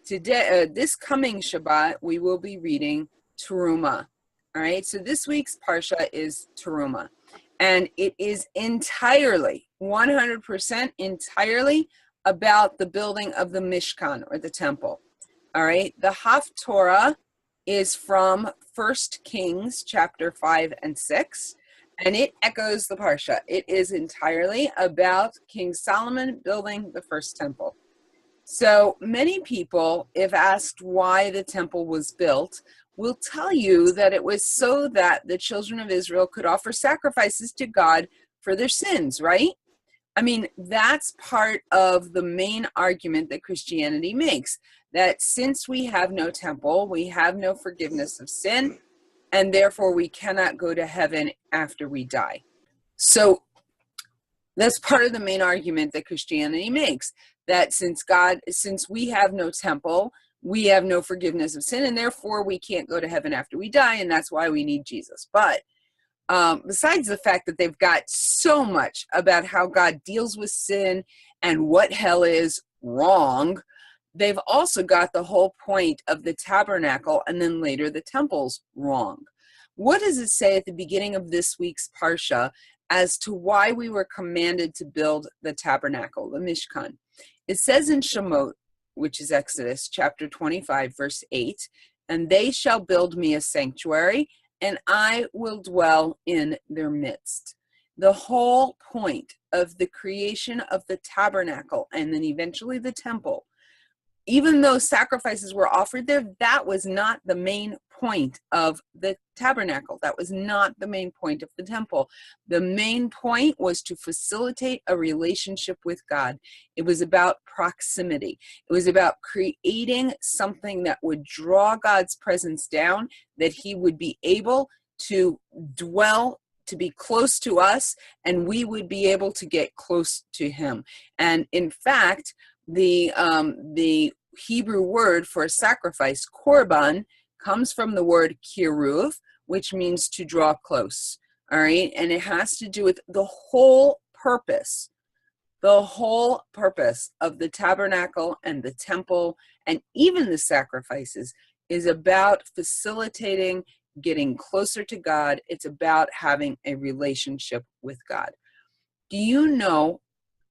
Today, this coming Shabbat, we will be reading Terumah. All right, so this week's Parsha is Terumah, and it is entirely, 100% entirely about the building of the Mishkan, or the temple. All right, the Haftorah is from 1 Kings chapter 5 and 6, and it echoes the Parsha. It is entirely about King Solomon building the first temple. So many people, if asked why the temple was built, will tell you that it was so that the children of Israel could offer sacrifices to God for their sins, right? I mean, that's part of the main argument that Christianity makes, that since we have no temple, we have no forgiveness of sin, and therefore we cannot go to heaven after we die. So that's part of the main argument that Christianity makes, that since we have no temple, we have no forgiveness of sin, and therefore we can't go to heaven after we die, and that's why we need Jesus. But besides the fact that they've got so much about how God deals with sin and what hell is wrong, they've also got the whole point of the tabernacle and then later the temples wrong. What does it say at the beginning of this week's Parsha as to why we were commanded to build the tabernacle, the Mishkan? It says in Shemot, which is Exodus chapter 25, verse 8, "And they shall build me a sanctuary, and I will dwell in their midst." The whole point of the creation of the tabernacle and then eventually the temple, even though sacrifices were offered there, that was not the main point of the tabernacle. That was not the main point of the temple. The main point was to facilitate a relationship with God. It was about proximity. It was about creating something that would draw God's presence down, that he would be able to dwell, to be close to us, and we would be able to get close to him. And in fact, the Hebrew word for a sacrifice, korban, comes from the word kiruv, which means to draw close. All right, and it has to do with the whole purpose of the tabernacle and the temple and even the sacrifices is about facilitating getting closer to God. It's about having a relationship with God. Do you know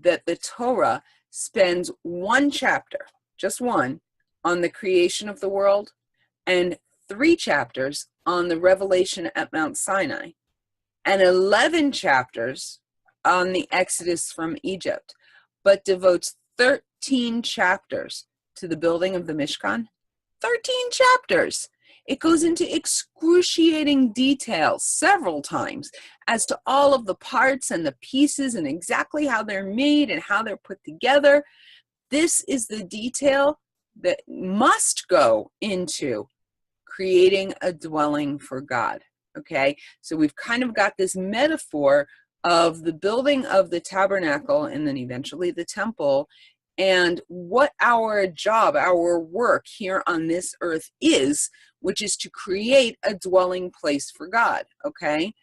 that the Torah spends one chapter, just one, on the creation of the world and 3 chapters on the revelation at Mount Sinai and 11 chapters on the Exodus from Egypt, but devotes 13 chapters to the building of the Mishkan? 13 chapters. It goes into excruciating detail several times as to all of the parts and the pieces and exactly how they're made and how they're put together. This is the detail that must go into creating a dwelling for God. Okay, so we've kind of got this metaphor of the building of the tabernacle and then eventually the temple, and what our job, our work here on this earth is, which is to create a dwelling place for God. Okay,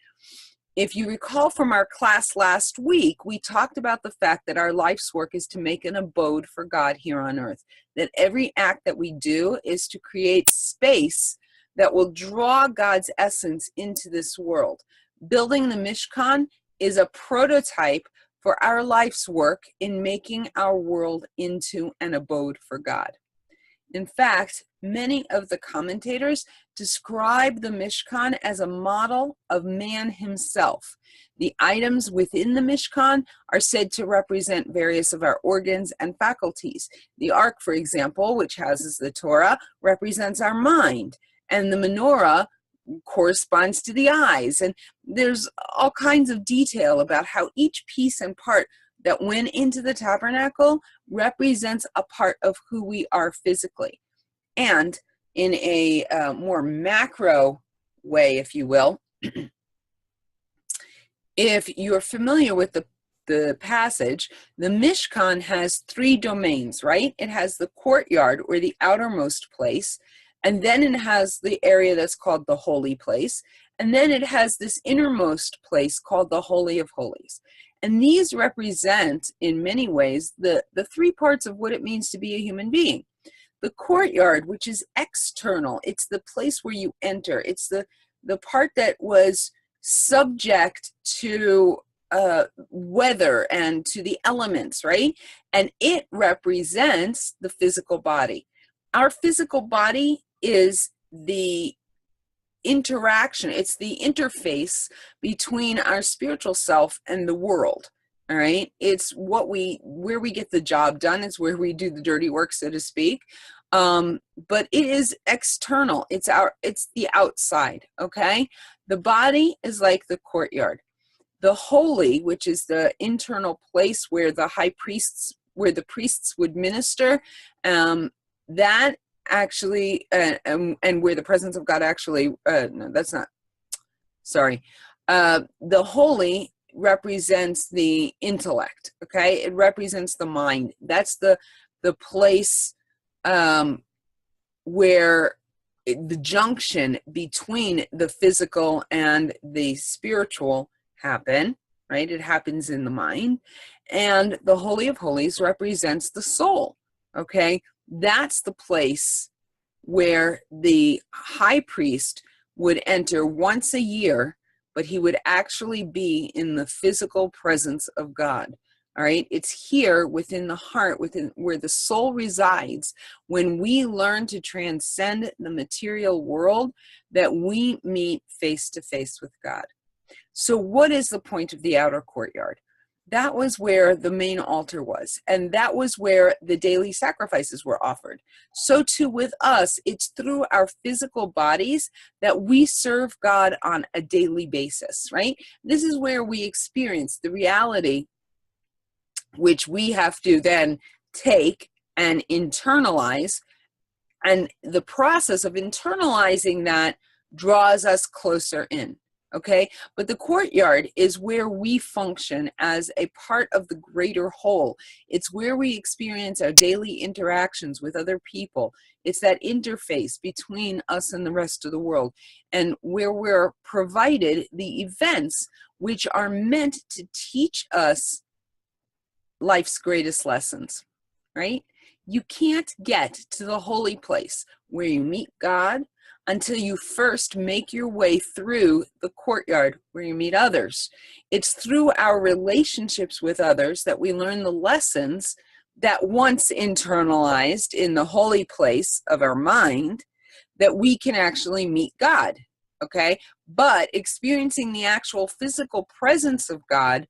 if you recall from our class last week, we talked about the fact that our life's work is to make an abode for God here on earth, that every act that we do is to create space that will draw God's essence into this world. Building the Mishkan is a prototype for our life's work in making our world into an abode for God. In fact, many of the commentators describe the Mishkan as a model of man himself. The items within the Mishkan are said to represent various of our organs and faculties. The Ark, for example, which houses the Torah, represents our mind, and the menorah corresponds to the eyes. And there's all kinds of detail about how each piece and part that went into the tabernacle represents a part of who we are physically. And in a more macro way, if you will, if you're familiar with the passage, the Mishkan has 3 domains, right? It has the courtyard, or the outermost place, and then it has the area that's called the holy place, and then it has this innermost place called the Holy of Holies. And these represent, in many ways, the 3 parts of what it means to be a human being. The courtyard, which is external, it's the place where you enter. It's the part that was subject to weather and to the elements, right? And it represents the physical body. Our physical body is the interaction, it's the interface between our spiritual self and the world. All right, it's where we get the job done. It's where we do the dirty work, so to speak. But it is external. It's the outside. Okay, the body is like the courtyard. The holy, which is the internal place where the priests would minister, that actually, and where the presence of God actually, no, that's not, sorry. The holy represents the intellect, okay? It represents the mind. That's the place where the junction between the physical and the spiritual happen, right? It happens in the mind. And the Holy of Holies represents the soul, okay? That's the place where the high priest would enter once a year, but he would actually be in the physical presence of God. All right, it's here within the heart, within where the soul resides. When we learn to transcend the material world, that we meet face to face with God. So what is the point of the outer courtyard? That was where the main altar was, and that was where the daily sacrifices were offered. So too with us, it's through our physical bodies that we serve God on a daily basis, right? This is where we experience the reality, which we have to then take and internalize. And the process of internalizing that draws us closer in. Okay, but the courtyard is where we function as a part of the greater whole. It's where we experience our daily interactions with other people. It's that interface between us and the rest of the world, and where we're provided the events which are meant to teach us life's greatest lessons, right? You can't get to the holy place where you meet God until you first make your way through the courtyard where you meet others. It's through our relationships with others that we learn the lessons that once internalized in the holy place of our mind, that we can actually meet God, okay? But experiencing the actual physical presence of God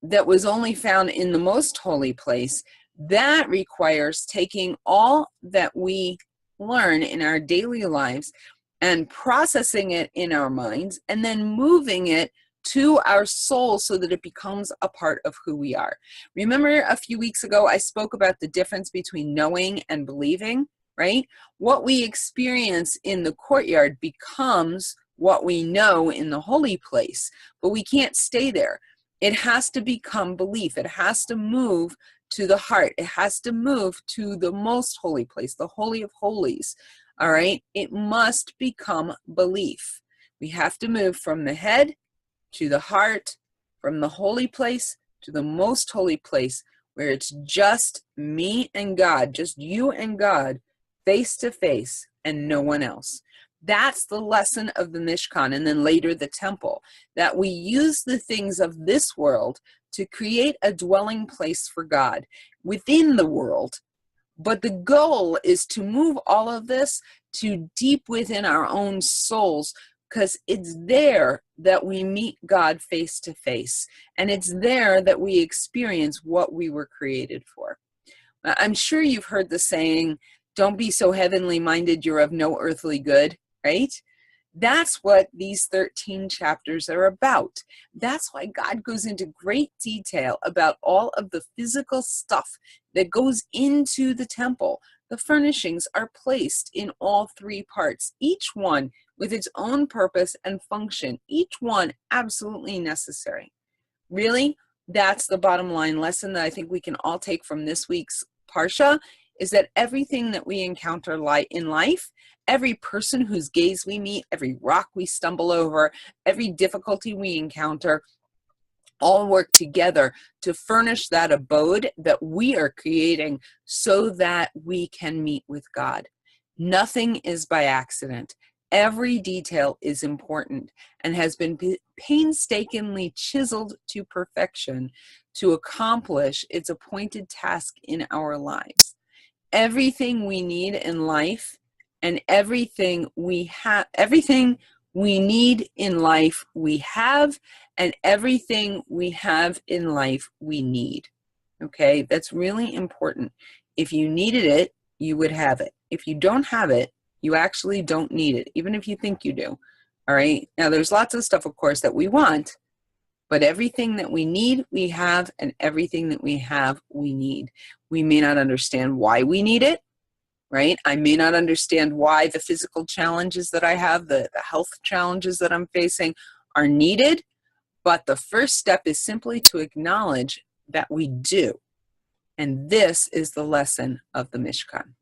that was only found in the most holy place, that requires taking all that we learn in our daily lives and processing it in our minds, and then moving it to our soul so that it becomes a part of who we are. Remember a few weeks ago, I spoke about the difference between knowing and believing, right? What we experience in the courtyard becomes what we know in the holy place, but we can't stay there. It has to become belief. It has to move to the heart. It has to move to the most holy place, the Holy of Holies. All right. It must become belief. We have to move from the head to the heart, from the holy place to the most holy place, where it's just me and God, just you and God, face to face, and no one else. That's the lesson of the Mishkan, and then later the temple, that we use the things of this world to create a dwelling place for God within the world. But the goal is to move all of this to deep within our own souls, because it's there that we meet God face to face, and it's there that we experience what we were created for. I'm sure you've heard the saying, don't be so heavenly minded, you're of no earthly good, right? That's what these 13 chapters are about. That's why God goes into great detail about all of the physical stuff that goes into the temple. The furnishings are placed in all three parts, each one with its own purpose and function, each one absolutely necessary. Really, that's the bottom line lesson that I think we can all take from this week's Parsha, is that everything that we encounter in life, every person whose gaze we meet, every rock we stumble over, every difficulty we encounter, all work together to furnish that abode that we are creating so that we can meet with God. Nothing is by accident. Every detail is important and has been painstakingly chiseled to perfection to accomplish its appointed task in our lives. Everything we need in life and everything we need in life we have, and everything we have in life we need. Okay, that's really important. If you needed it, you would have it. If you don't have it, you actually don't need it, even if you think you do. All right, now there's lots of stuff, of course, that we want, but everything that we need, we have, and everything that we have, we need. We may not understand why we need it, right? I may not understand why the physical challenges that I have, the health challenges that I'm facing are needed, but the first step is simply to acknowledge that we do. And this is the lesson of the Mishkan.